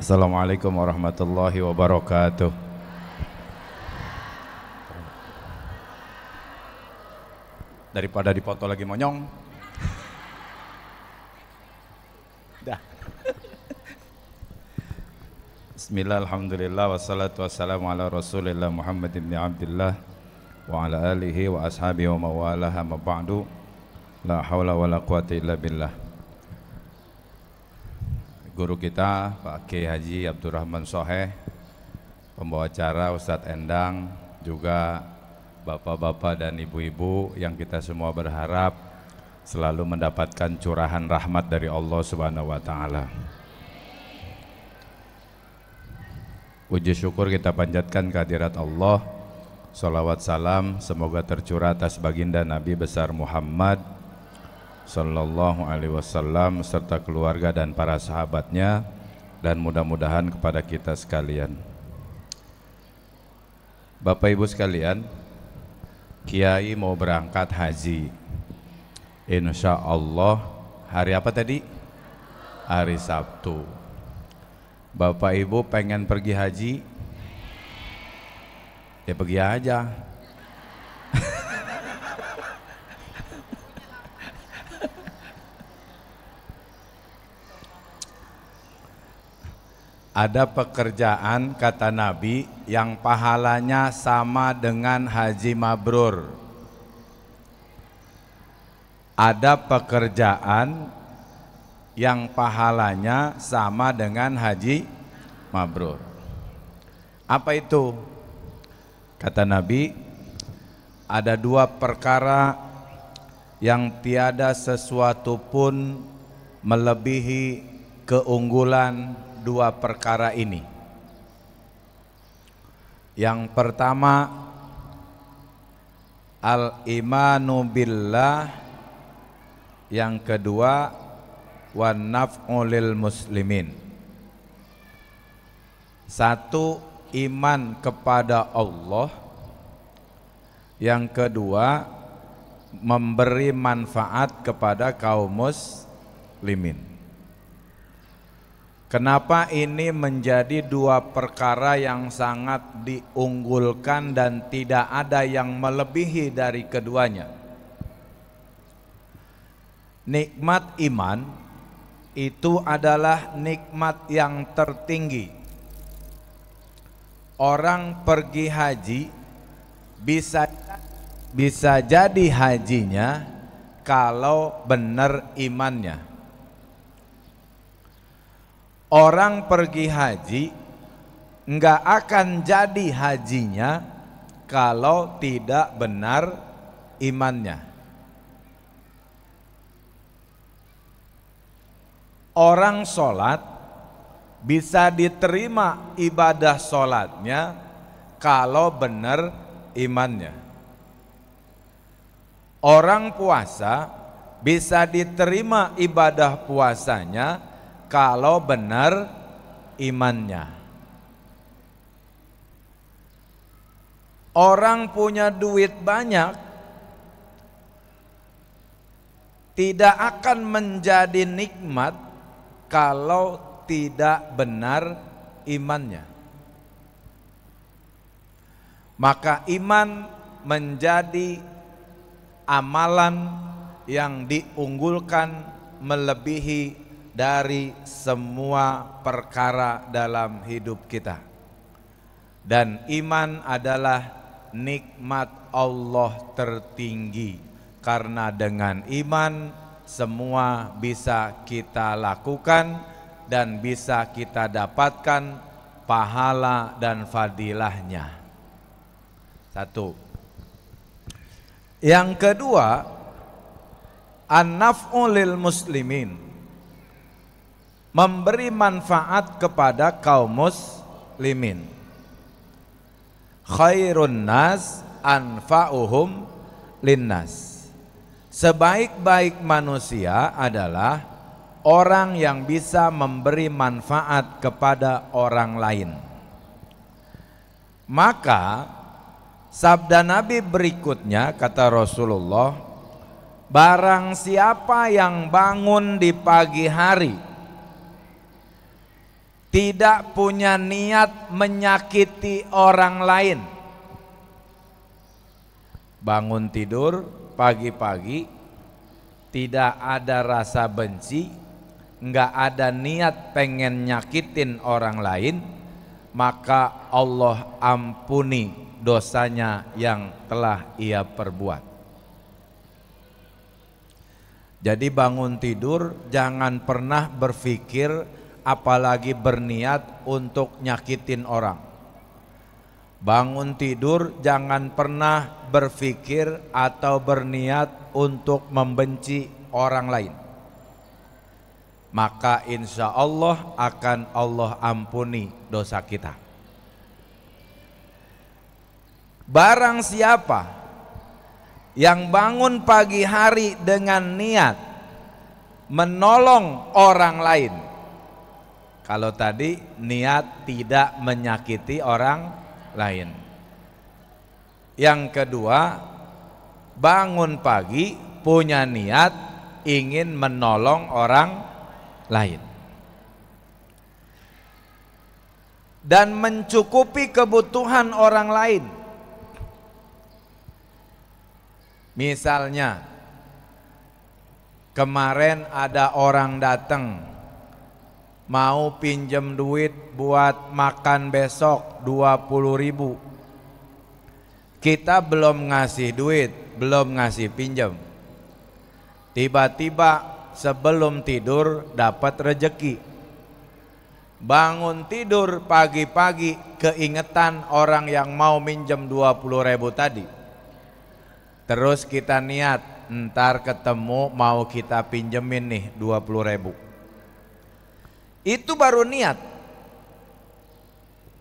Assalamualaikum warahmatullahi wabarakatuh. Daripada dipoto lagi monyong. Dah. Bismillah, alhamdulillah, wassalatu wassalamu ala rasulillah Muhammad ibn Abdullah wa ala alihi wa ashabihi wa mawalaha ma ba'du. La hawla wa la quwata illa billah. Guru kita Pak Kiai Haji Abdurrahman Soheh, pembawa acara Ustadz Endang, juga bapak-bapak dan ibu-ibu yang kita semua berharap selalu mendapatkan curahan rahmat dari Allah Subhanahu wa taala. Puji syukur kita panjatkan kehadirat Allah. Salawat salam semoga tercurah atas baginda Nabi besar Muhammad sallallahu alaihi wasallam serta keluarga dan para sahabatnya, dan mudah-mudahan kepada kita sekalian. Bapak Ibu sekalian, Kiai mau berangkat haji. Insya Allah hari apa tadi? Hari Sabtu. Bapak Ibu pengen pergi haji? Ya pergi aja. Ada pekerjaan, kata Nabi, yang pahalanya sama dengan haji mabrur. Ada pekerjaan yang pahalanya sama dengan haji mabrur. Apa itu? Kata Nabi, ada dua perkara yang tiada sesuatu pun melebihi keunggulan dua perkara ini. Yang pertama, al-imanu billah. Yang kedua, wan naf'u lil muslimin. Satu, iman kepada Allah. Yang kedua, memberi manfaat kepada kaum muslimin. Kenapa ini menjadi dua perkara yang sangat diunggulkan dan tidak ada yang melebihi dari keduanya? Nikmat iman itu adalah nikmat yang tertinggi. Orang pergi haji bisa jadi hajinya kalau benar imannya. Orang pergi haji enggak akan jadi hajinya kalau tidak benar imannya. Orang sholat bisa diterima ibadah sholatnya kalau benar imannya. Orang puasa bisa diterima ibadah puasanya kalau benar imannya. Orang punya duit banyak tidak akan menjadi nikmat kalau tidak benar imannya. Maka iman menjadi amalan yang diunggulkan melebihi dari semua perkara dalam hidup kita. Dan iman adalah nikmat Allah tertinggi, karena dengan iman semua bisa kita lakukan dan bisa kita dapatkan pahala dan fadilahnya. Satu. Yang kedua, an-naf'u lil muslimin. Memberi manfaat kepada kaum muslimin. Khairun nas anfa'uhum linnas. Sebaik-baik manusia adalah orang yang bisa memberi manfaat kepada orang lain. Maka sabda Nabi berikutnya, kata Rasulullah, barang siapa yang bangun di pagi hari tidak punya niat menyakiti orang lain. Bangun tidur pagi-pagi tidak ada rasa benci, nggak ada niat pengen nyakitin orang lain, maka Allah ampuni dosanya yang telah ia perbuat. Jadi bangun tidur jangan pernah berpikir apalagi berniat untuk nyakitin orang. Bangun tidur jangan pernah berpikir atau berniat untuk membenci orang lain. Maka insya Allah akan Allah ampuni dosa kita. Barang siapa yang bangun pagi hari dengan niat menolong orang lain, kalau tadi niat tidak menyakiti orang lain. Yang kedua, bangun pagi punya niat ingin menolong orang lain dan mencukupi kebutuhan orang lain. Misalnya kemarin ada orang datang mau pinjem duit buat makan besok 20.000. Kita belum ngasih duit, belum ngasih pinjem. Tiba-tiba sebelum tidur dapat rejeki. Bangun tidur pagi-pagi keingetan orang yang mau minjem 20.000 tadi. Terus kita niat, ntar ketemu mau kita pinjemin nih 20.000. Itu baru niat.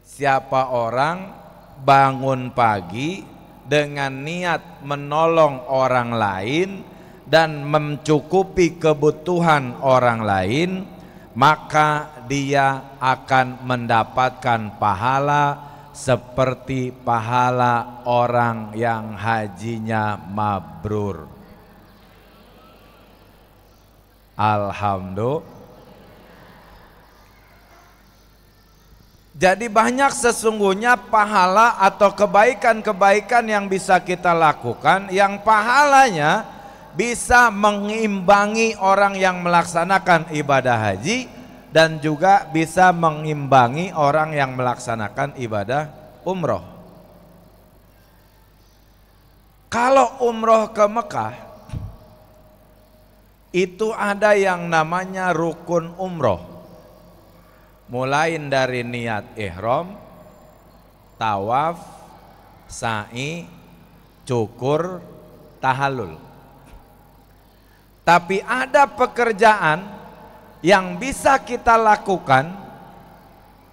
Siapa orang bangun pagi dengan niat menolong orang lain dan mencukupi kebutuhan orang lain, maka dia akan mendapatkan pahala seperti pahala orang yang hajinya mabrur. Alhamdulillah. Jadi banyak sesungguhnya pahala atau kebaikan-kebaikan yang bisa kita lakukan, yang pahalanya bisa mengimbangi orang yang melaksanakan ibadah haji dan juga bisa mengimbangi orang yang melaksanakan ibadah umroh. Kalau umroh ke Mekah itu ada yang namanya rukun umroh. Mulai dari niat ihram, tawaf, sa'i, cukur, tahallul. Tapi ada pekerjaan yang bisa kita lakukan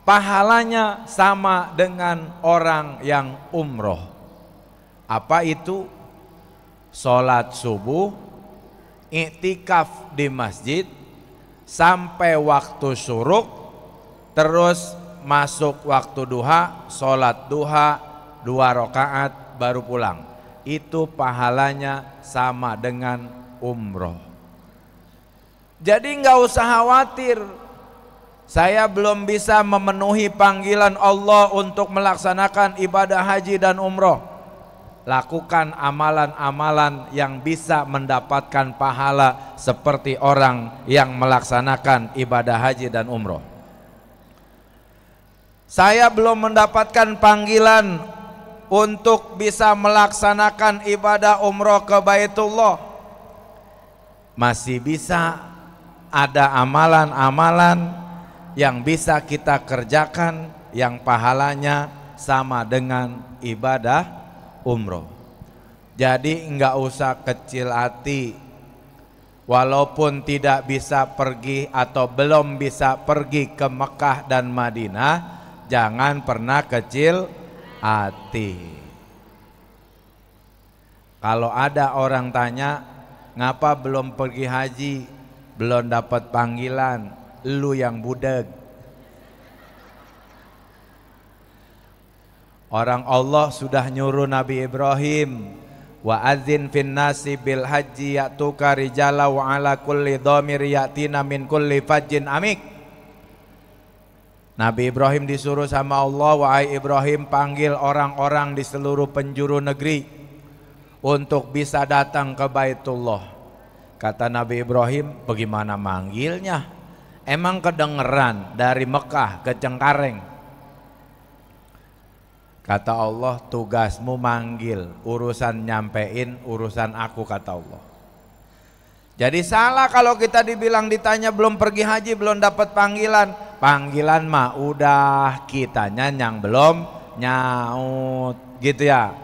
pahalanya sama dengan orang yang umroh. Apa itu? Sholat subuh, iktikaf di masjid sampai waktu syuruk, terus masuk waktu duha, sholat duha 2 rakaat baru pulang. Itu pahalanya sama dengan umroh. Jadi nggak usah khawatir, saya belum bisa memenuhi panggilan Allah untuk melaksanakan ibadah haji dan umroh. Lakukan amalan-amalan yang bisa mendapatkan pahala seperti orang yang melaksanakan ibadah haji dan umroh. Saya belum mendapatkan panggilan untuk bisa melaksanakan ibadah umroh ke Baitullah. Masih bisa ada amalan-amalan yang bisa kita kerjakan yang pahalanya sama dengan ibadah umroh. Jadi enggak usah kecil hati. Walaupun tidak bisa pergi atau belum bisa pergi ke Mekah dan Madinah, jangan pernah kecil hati. Kalau ada orang tanya, ngapa belum pergi haji, belum dapat panggilan, lu yang budeg. Orang Allah sudah nyuruh Nabi Ibrahim, wa adzin fin nasi bil haji ya'tuka rijala wa ala kulli dhamir yatina min kulli fajjin amik. Nabi Ibrahim disuruh sama Allah, wahai Ibrahim, panggil orang-orang di seluruh penjuru negeri untuk bisa datang ke Baitullah. Kata Nabi Ibrahim, bagaimana manggilnya? Emang kedengeran dari Mekah ke Cengkareng? Kata Allah, tugasmu manggil, urusan nyampein urusan aku, kata Allah. Jadi salah kalau kita dibilang ditanya belum pergi haji, belum dapat panggilan. Panggilan mah udah, kitanya yang belum nyaut, gitu ya.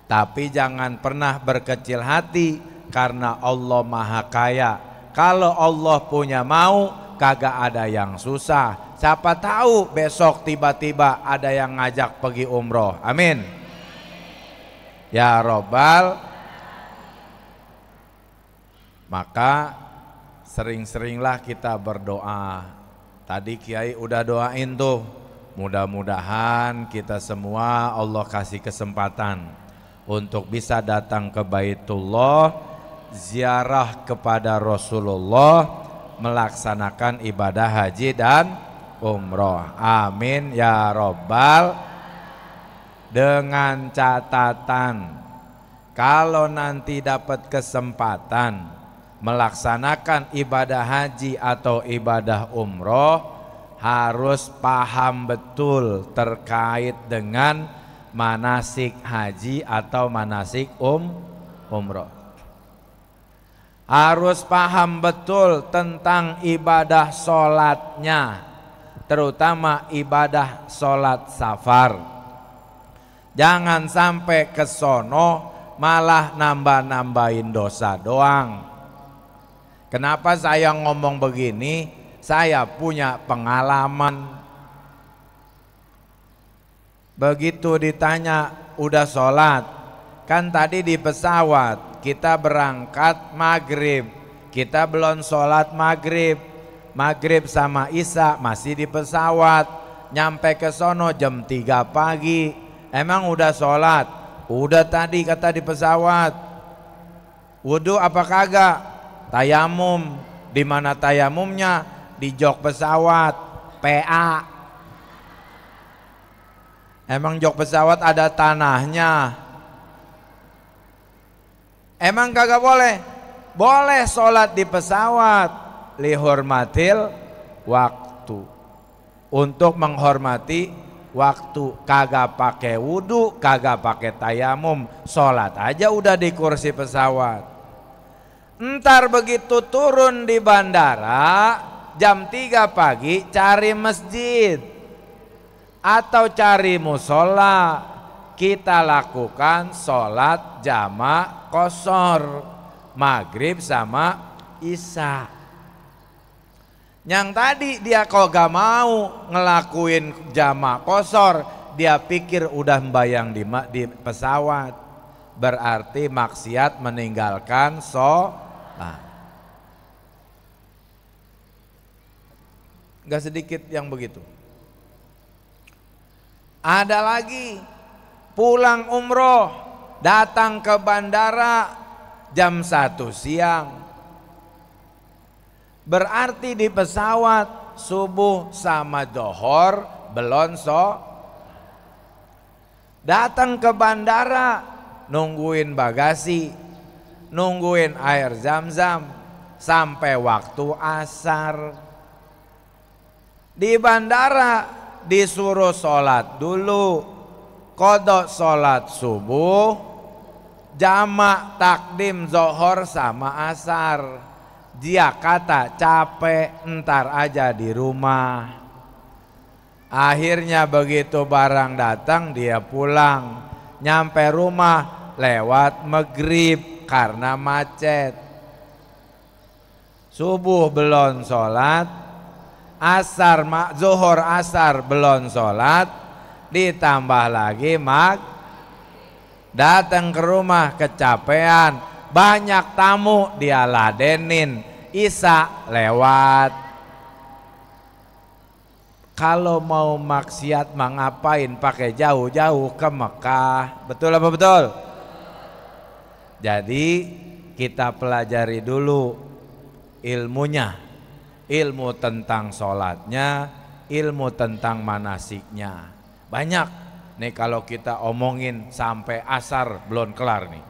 Tapi jangan pernah berkecil hati, karena Allah Maha Kaya. Kalau Allah punya mau, kagak ada yang susah. Siapa tahu besok tiba-tiba ada yang ngajak pergi umroh. Amin. Ya Robbal. Maka sering-seringlah kita berdoa. Tadi Kiai udah doain tuh. Mudah-mudahan kita semua Allah kasih kesempatan untuk bisa datang ke Baitullah, ziarah kepada Rasulullah, melaksanakan ibadah haji dan umroh. Amin ya Robbal. Dengan catatan, kalau nanti dapat kesempatan melaksanakan ibadah haji atau ibadah umroh, harus paham betul terkait dengan manasik haji atau manasik umroh. Harus paham betul tentang ibadah sholatnya, terutama ibadah sholat safar. Jangan sampai kesono malah nambah-nambahin dosa doang. Kenapa saya ngomong begini? Saya punya pengalaman. Begitu ditanya, udah sholat? Kan tadi di pesawat kita berangkat maghrib, kita belum sholat maghrib. Maghrib sama isya masih di pesawat. Nyampe ke sono jam 3 pagi. Emang udah sholat? Udah tadi kata di pesawat. Wudu apa kagak? Tayamum. Di mana tayamumnya? Di jok pesawat, PA. Emang jok pesawat ada tanahnya? Emang kagak boleh? Boleh sholat di pesawat, lihormatil waktu, untuk menghormati waktu. Kagak pakai wudu, kagak pakai tayamum, sholat aja udah di kursi pesawat. Entar begitu turun di bandara jam 3 pagi, cari masjid atau cari musola, kita lakukan sholat jamak qashar maghrib sama isya. Yang tadi dia kok gak mau ngelakuin jamak qashar, dia pikir udah membayang di pesawat, berarti maksiat meninggalkan sholat. Gak sedikit yang begitu. Ada lagi pulang umroh, datang ke bandara jam 1 siang. Berarti di pesawat subuh sama dohor belum datang ke bandara, nungguin bagasi, nungguin air zam-zam sampai waktu asar. Di bandara disuruh sholat dulu, qodok sholat subuh, jamak takdim zohor sama asar. Dia kata capek, entar aja di rumah. Akhirnya begitu barang datang dia pulang. Nyampe rumah lewat maghrib karena macet. Subuh belum sholat, asar, zuhur asar belum sholat, ditambah lagi datang ke rumah kecapean, banyak tamu dia ladenin, isya lewat. Kalau mau maksiat mah ngapain pakai jauh-jauh ke Mekah? Betul apa betul? Jadi kita pelajari dulu ilmunya, ilmu tentang sholatnya, ilmu tentang manasiknya. Banyak nih kalau kita omongin sampai asar belum kelar nih.